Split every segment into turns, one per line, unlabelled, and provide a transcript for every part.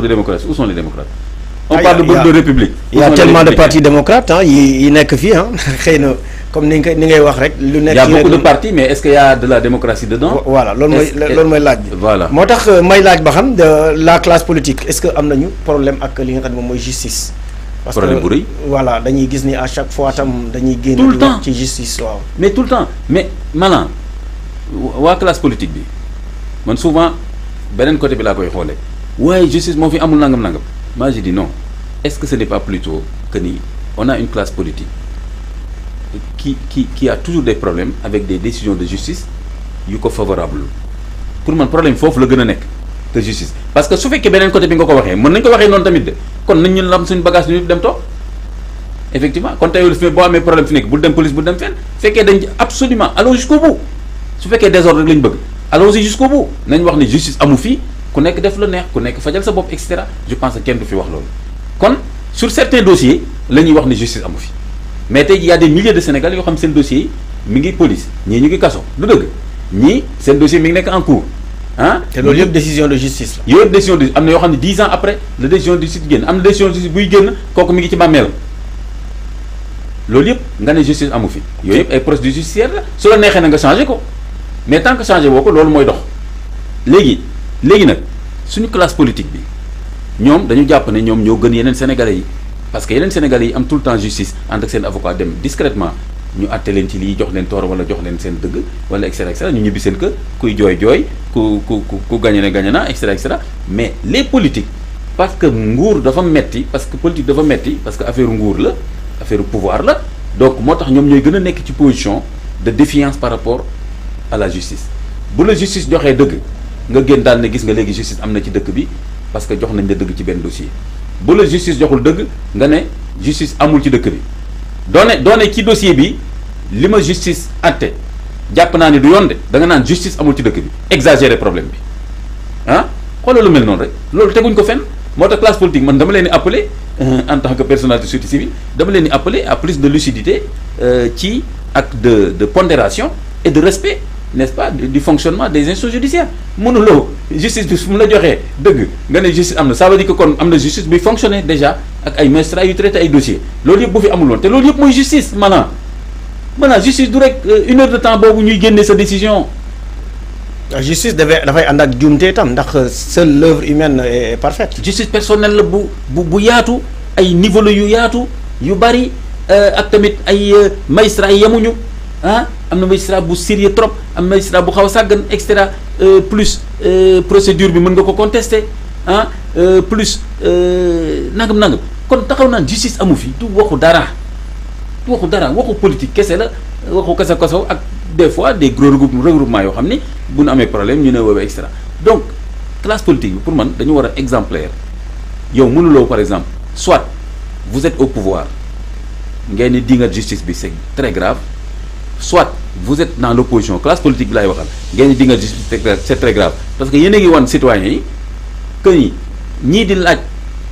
de démocratie. Où sont les démocrates? On parle de république.
Il y a tellement de partis démocrates, hein, il n'est que vie, hein. Comme ni ngay wax rek lu nek.
Il y a beaucoup de partis, mais est-ce qu'il y a de la démocratie dedans?
Voilà, loolu mooy laaj bi.
Voilà.
Moo tax may laaj ba xam de la classe politique est-ce que am nañu problème ak li nga xam ne moom mooy justice. Parce
problème bu rëy.
Voilà, dañuy gis ni à chaque fois tam dañuy génn
tout le temps
ci justice waaw.
Mais tout le temps. Mais maintenant waa classe politique bi man souvent beneen côté bi laa koy xoolee. Ouais, justice moo fi amul nangam nangam. Moi je dis non. Est-ce que ce n'est pas plutôt que ni on a une classe politique qui a toujours des problèmes avec des décisions de justice yu ko favorable pour man problème foofu la gën a nekk que justice parce que su fekkee beneen côté bi nga ko waxee mën nañu ko waxee noonu tamit de kon nañ ñun lam suñu bagage ñu dem toog effectivement kon tey fi boo amee problème fi nekk bul dem police bul dem fenn fekkee dañ absolument allons jusqu'au bout su fekkee désordre rek lañ bëgg allons-y jusqu'au bout nañ wax ne justice amu fi ku nekk def la neex ku nekk fajal sa bopp et cetera je pense que kenn du fi wax loolu kon sur certains dossiers la ñuy wax ne justice amu fi mais tey il y a des milliers de Sénégalais yoo xam seen dossiers yi mi ngi police ñii ñu ngi kaso du dëgg ñii seen dossier mi ngi nekk en cours ah.
te loolu yëpp décision de justice la.
yooyu décision de am na yoo xam ne 10 ans après la décision de justice génn am na décision de justice buy génn kooku mi ngi ci bàmmeelam loolu yëpp nga ne justice amu fi yooyu yëpp ay procédures judiciaires la su la neexee na nga changé ko mais tant que changé woo ko loolu mooy dox léegi nag suñu classe politique bi ñoom dañu jàpp ne ñoom ñoo gën yeneen sénégalais yi parce que yeneen sénégalais yi am tout le temps justice ànd ak seen avocat dem discrètement ñu àtte leen ci lii jox leen toor wala jox leen seen dëgg wala et cetera ñu ñibbi seen kër kuy jooy ku gagné ne gagné na et cetera mais les politiques parce que nguur dafa metti parce que politique dafa metti parce que affaire nguur la affaire pouvoir la donc moo tax ñoom ñooy gën a nekk ci position de défiance par rapport à la justice bu la justice joxee dëgg nga génn daal ne gis nga léegi justice am na ci dëkk bi parce que jox nañ la dëgg ci benn dossier bu la justice joxul dëgg nga ne justice amul ci dëkk bi doone ci dossier bi li ma justice atte jàpp naa ni du yoon de da nga naan justice amul ci dëkk bi exagérer problème bi ah xoolal lu mel noonu rek loolu teguñ ko fenn moo tax classe politique man dama leen di appeler en tant que personnalité de société civile dama leen di appeler à plus de lucidité ci ak de pondération et de respect n'est-ce pas du fonctionnement des institutions judiciaires mënuloo justice bi fu mu la joxee dëgg nga ne justice am na ça veut dire que kon am na justice buy fonctionner déjà ak ay magistrats yu traité ay dossiers loolu yëpp bu fi amul woon te loolu yëpp mooy justice maanaam justice du rek une heure de temps boobu ñuy génne sa décision.
La justice dafay ànd ak juumte tam ndax seule l'œuvre humaine est parfaite.
justice personnelle la bu yaatu ay niveau la yu yaatu yu bari ak tamit ay magistrats yi yemuñu ah. am na magistrat bu sérieux trop am magistrat bu xaw a sàggan et cetera plus procédure bi mën nga ko contester ah plus nangam kon taxaw naan justice amu fi du waxu dara waxu politique kese la waxu kaso ak des fois des gros regroupements yoo xam ni bu ñu amee problème ñu ne woowee et cetera donc classe politique bi pour man dañu war a exemplaire yow mënuloo par exemple soit vous êtes au pouvoir ngeen ni dingat justice bi c'est très grave. Soit vous êtes dans l'opposition classe politique bi laay waxal ngeen di nga c'est très grave parce que yéen a ngi wan citoyens yi que ni ñii di laaj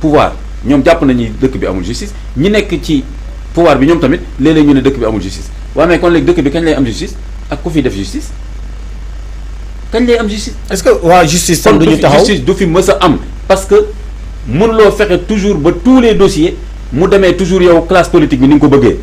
pouvoir ñoom jàpp nañu dëkk bi amul justice ñi nekk ci pouvoir bi ñoom tamit léeg-léeg ñu ne dëkk bi amul justice waaw mais kon léegi dëkk bi kañ lay am justice ak ku fi def justice kañ lay am justice.
est-ce que waa justice tam duñu taxaw
justice du fi mës a am parce que mënuloo fexe toujours ba tous les dossiers mu demee toujours yow classe politique bi ni nga ko bëggee.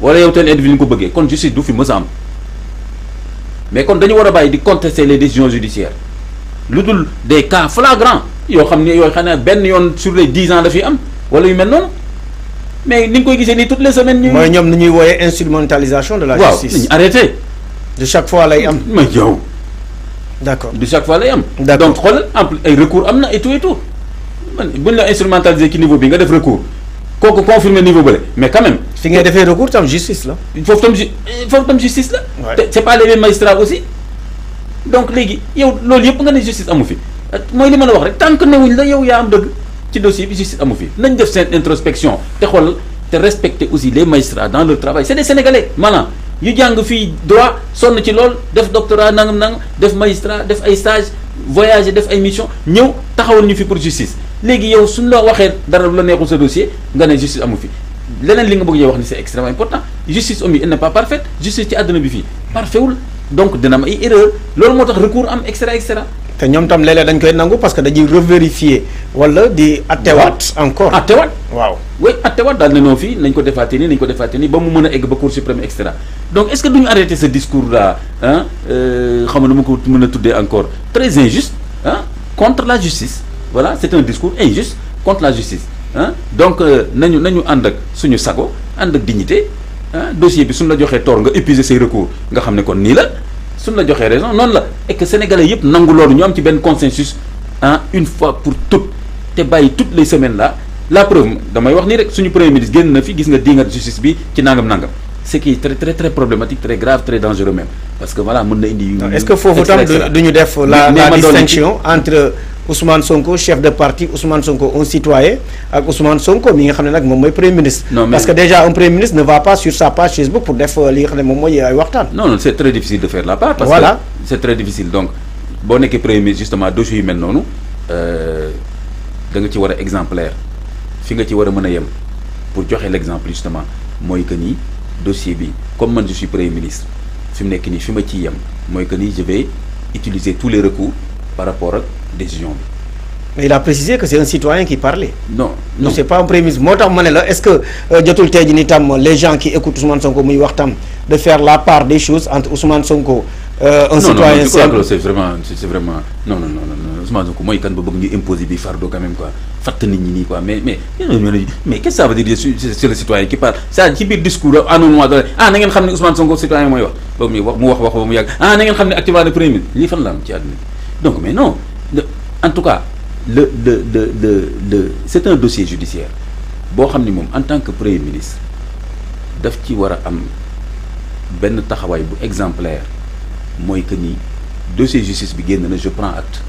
wala yow teen individu ni ko bëggee kon justice du fi mës a am mais kon dañu war a bàyyi di contester les décisions judiciaires lu dul des cas flagrants yoo xam ne yooyu xanaa benn yoon sur les 10 ans la fi am wala yu mel noonu mais ni nga koy gisee nii toutes les semaines.
mooy ñoom ni ñuy wooyee instrumentalisation de la justice.
waaw nañu arrêté.
de chaque fois lay am.
mais yow.
d'accord
de chaque fois lay am.
d'accord
donc xoolal ay recours am na et tout man buñ la instrumentaliser ci niveau bi nga def recours. kooku confirmer niveau bële mais quand même.
fi ngay defee recours tam justice la.
foofu tam justice la. te c'est pas les mêmes magistrats aussi. donc léegi yow loolu yëpp nga ne justice amu fi mooy li ma la wax rek tant que newuñ la yow yaa am dëgg ci dossier bi justice amu fi nañ def seen introspection te xool te respecter aussi les magistrats dans leur travail c'est des sénégalais maanaam yu jàng fii droit sonn ci lool def doctorat nangam def magistrat def ay stage voyager def ay mission ñëw taxawal ñu fi pour justice. léegi yow suñu la waxee dara la neexul sa dossier nga ne justice amu fi leneen li nga bëgg wax ni c'est extrêmement important justice omi elle n'est pas parfaite justice ci àdduna bi fii parfait wul donc dina am ay erreur loolu moo tax recours am et cetera
te ñoom tam léeg-léeg dañ koy nangu parce que dañuy revérifier wala di attewaat encore.
attewaat
waaw
oui attewaat daal ne noo fii nañ ko defaatee nii nañ ko defaatee nii ba mu mën a egg ba Cour suprême et cetera donc est-ce que duñu arrêter ce discours là ah xam nga nu ma ko mën a tuddee encore très injuste ah contre la justice voilà c'est un discours injuste contre la justice ah donc nañu ànd ak suñu sago ànd ak dignité ah dossier bi suñu la joxee tort nga épuiser say recours nga xam ne kon nii la suñu la joxee raison noonu la et que sénégalais yëpp nangu loolu ñu am ci benn consensus ah une fois pour toutes te bàyyi toutes les semaines là la preuve damay wax nii rek suñu premier ministre génn na fi gis nga dingat justice bi ci nangam ce qui est très très très problématique très grave très dangereux même parce que voilà mën na indi.
est-ce que foofu tam duñu def la distinction entre Ousmane Sonko chef de parti Ousmane Sonko un citoyen ak Ousmane Sonko mi nga xam ne nag moom mooy premier ministre. parce que déjà un premier ministre ne va pas sur sa page Facebook pour def li nga xam ne moom mooy ay waxtaan.
non c'est très difficile de faire la part. parce
voilà
que c'est très difficile donc boo nekkee premier ministre justement dossier yu mel noonu da nga ci war a exemplaire fi nga ci war a mën a yem pour joxe l'exemple justement mooy que ni dossier bi comme man je suis premier ministre fi mu nekk nii fi ma ciy yem mooy que ni je vais utiliser tous les recours par rapport ak décision bi.
mais il a précisé que c'est un citoyen qui parlait.
non
c'est pas un premier ministre moo tax ma ne la est-ce que jotul tey jii ni tam les gens qui écoutent Ousmane Sonko muy wax tam de faire la part des choses entre Ousmane Sonko. un citoyen
simple c'est vraiment non Ousmane Sonko mooy kan ba bëgg ñu imposer bi fardeau quand même quoi fatt nit ñi nii quoi mais qu'est-ce que ça veut dire c'est le citoyen qui parle ça ci biir discours annoncement na ngeen xam ne Ousmane Sonko citoyen mooy wax ba muy wax mu wax ba mu yàgg na ngeen xam ne actuellement le premier ministre lii fan la am ci àdduna donc mais non en tout cas le c'est un dossier judiciaire boo xam ni moom en tant que premier ministre daf ci war a am benn taxawaay bu exemplaire mooy que ni dossier justice bi génn na je prends acte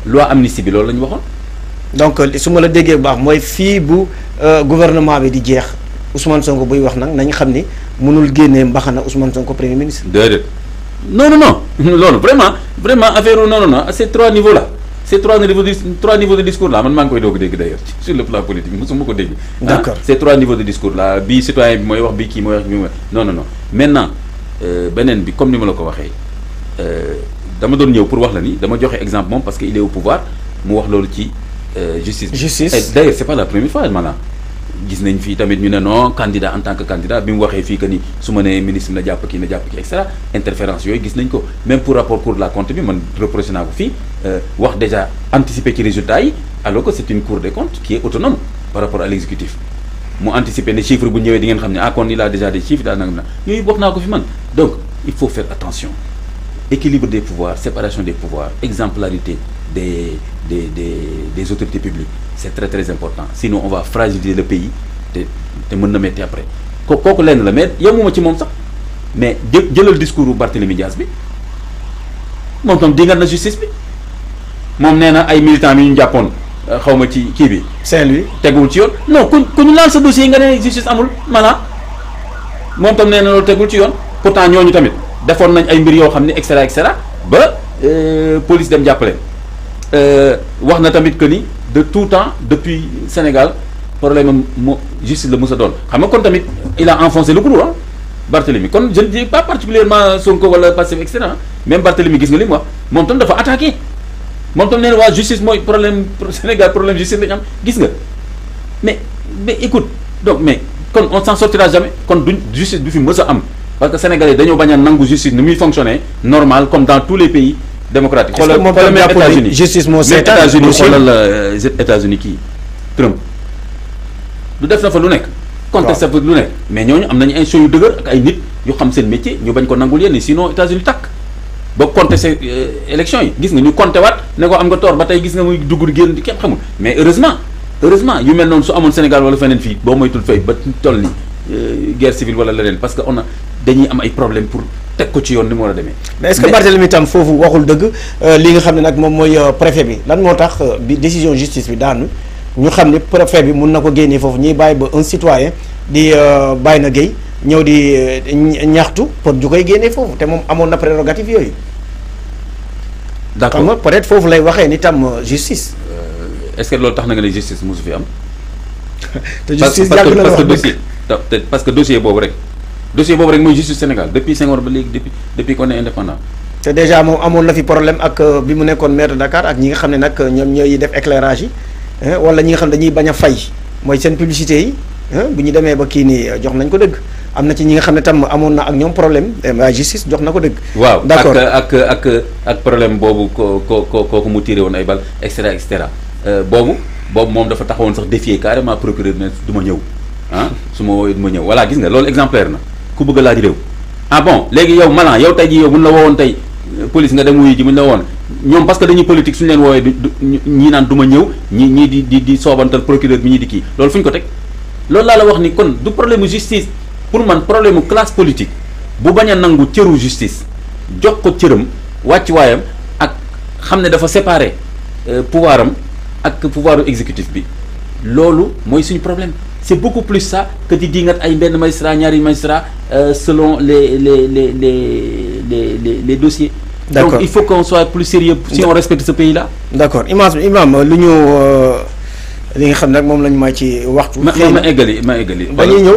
loi amnistie bi loolu la ñu waxoon.
donc su ma la déggee bu baax mooy fii bu gouvernement bi di jeex Ousmane Sonko buy wax nag nañ xam ni mënul génnee mbaxana Ousmane Sonko premier ministre.
déedéet non loolu vraiment affaire non c'est trois niveaux là c'est trois niveaux de discours là man maa ngi koy doog a dégg d'ailleurs sur le plan politique mosuma ko dégg.
d'accord
c'est trois niveaux de discours là bii citoyen bi mooy wax bii kii mooy wax bii non maintenant. beneen bi comme ni ma la ko waxee dama doon ñëw pour wax la ni dama joxe exemple moom parce que il est au pouvoir mu wax loolu ci justice et d'ailleurs c'est pas la première fois maanaam gis nañ fii tamit ñu ne non candidat en tant que candidat bi mu waxee fii que ni su ma nee ministre na jàpp kii et cetera interférence yooyu gis nañ ko même pour rapport Cour de la compte bi man reproché naa ko fii wax déjà anticiper ci résultats yi alors que c'est une Cour des comptes qui est autonome par rapport à l'exécutif mu anticiper ne chiffre bu ñëwee di ngeen xam ne kon il a déjà des chiffres daal nangam na yooyu wax naa ko fi man donc il faut faire attention équilibre des pouvoirs séparation des pouvoirs exemplarité des autorités publiques c'est très très important sinon on va fragiliser le pays te mën na metti après kooku lenn la mais yemuma ci moom sax mais jëlal discours bu Barthélémy Dias bi moom tam dingat na justice bi moom nee na ay militants yi ñu jàppoon xaw ma ci kii bi
Saint-Louis
tegul ci yoon non ku ñu laal sa dossier yi nga ne justice amul voilà moom tam nee na loolu tegul ci yoon pourtant ñooñu tamit defoon nañ ay mbir yoo xam ne et cetera ba police dem jàppale wax na tamit que ni de tout temps depuis Sénégal problème am mo justice la mos a doon xam nga kon tamit il a enfoncé le clou Barthélémy kon je ne dis pas particulièrement Sonko wala Pastef et cetera même Barthélémy gis nga li mu wax moom tam dafa attaqué moom tam nee na waa justice mooy problème Sénégal problème justice lañu am gis nga mais écoute donc mais kon on s'en sortira jamais kon duñ justice du fi mës a am parce que sénégalais dañoo bañ a nangu justice ni muy fonctionner normal comme dans tous les pays démocratiques. xoolal même États-Unis
justice moo
même États-Unis xoolal États-Unis kii Trump du def na fa lu nekk. contesté fa lu nekk mais ñooñu am nañu ay show yu dëgër ak ay nit yu xam seen métier ñu bañ ko nangul yenn sinon États-Unis takk ba contesté élection yi gis nga ñu compté waat ne ko am nga tort ba tey gis nga muy dugg génn di kenn xamul mais heureusement yu mel noonu su amoon Sénégal wala feneen fii boo moytul fay ba toll ni guerre civile wala leneen parce que dañuy am ay problème pour teg ko ci yoon ni mu war a demee.
mais est-ce que Barthélémy tam foofu waxul dëgg li nga xam ne nag moom mooy préfet bi lan moo tax bi décision justice bi daanu ñu xam ne préfet bi mun na ko génnee foofu ñuy bàyyi ba un citoyen di bàyyi na Guèye ñëw di ñaxtu pour ju koy génnee foofu te moom amoon na prérogative yooyu.
d'accord
xam nga peut-être foofu lay waxee ni tam justice.
est-ce que loolu tax na nga ne justice mosu fi am.
te justice yàgg na
parce que dossier boobu rek mooy justice Sénégal depuis Senghor ba léegi depuis qu'on est indépendant
te déjà moom amoon na fi problème ak bi mu nekkoon maire de Dakar ak ñi nga xam ne nag ñoom ñooy def éclairage yi wala ñi nga xam ne dañuy bañ a fay mooy seen publicité yi bu ñu demee ba kii nii jox nañ ko dëgg am na ci ñi nga xam ne tam amoon na ak ñoom problème la justice jox na ko dëgg.
waaw
d'accord
ak problème boobu kooku mu tiré woon ay bal et cetera boobu moom dafa taxawoon sax défier carrément procureur ne du ma ñëw su ma woowee du ma ñëw voilà gis nga loolu exemplaire na ku bëgg a laaj réew. ah bon léegi yow Malang yow tey jii yow bu ñu la woowoon tey police nga dem wuyu ji bu ñu la woon ñoom parce que dañuy politique suñu leen woowee ñii naan du ma ñëw ñii di soobantal procureur bi ñii di kii loolu fu ñu ko teg loolu laa la wax ni kon du problème mu justice pour man problème mu classe politique bu bañ a nangu cëru justice jox ko cëram wàcc waayam ak xam ne dafa séparer pouvoir am ak pouvoiru exécutif bi loolu mooy suñu problème c'est beaucoup plus ça que di dingat ay benn magistrat ñaari magistrat selon les dossiers.
D'accord.
Donc il faut qu'on soit plus sérieux si on respecte ce pays-là.
D'accord imam lu ñu li nga xam nag moom lañu may ci waxtu.
ma eggali.
dañuy ñëw